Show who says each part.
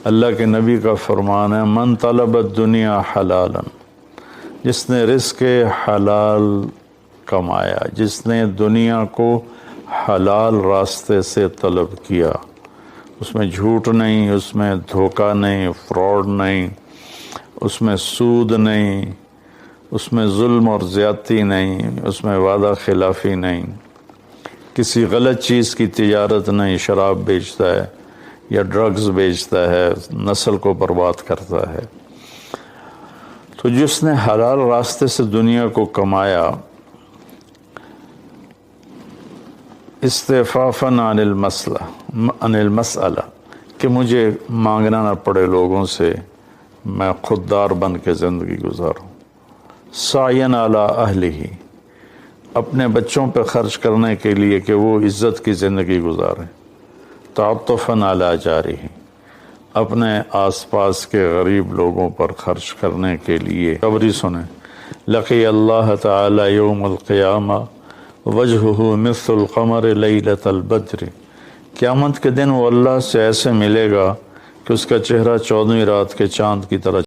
Speaker 1: اللہ کے نبی کا فرمان ہے من طلب الدنیا حلالا، جس نے رزق حلال کمایا، جس نے دنیا کو حلال راستے سے طلب کیا، اس میں جھوٹ نہیں، اس میں دھوکہ نہیں، فراڈ نہیں، اس میں سود نہیں، اس میں ظلم اور زیادتی نہیں، اس میں وعدہ خلافی نہیں، کسی غلط چیز کی تجارت نہیں، شراب بیچتا ہے یا ڈرگز بیچتا ہے، نسل کو برباد کرتا ہے۔ تو جس نے حلال راستے سے دنیا کو کمایا، استعفافاً عن المسئلہ، کہ مجھے مانگنا نہ پڑے لوگوں سے، میں خوددار بن کے زندگی گزاروں، سعیاً علی اہلہ، اپنے بچوں پہ خرچ کرنے کے لیے کہ وہ عزت کی زندگی گزاریں، تعطفاً علی جارہ، اپنے آس پاس کے غریب لوگوں پر خرچ کرنے کے لیے۔ خبری سنیں، لقی اللہ تعالی یوم القیامہ وجہہ مثل القمر لیلۃ البدر، قیامت کے دن وہ اللہ سے ایسے ملے گا کہ اس کا چہرہ 14ویں رات کے چاند کی طرح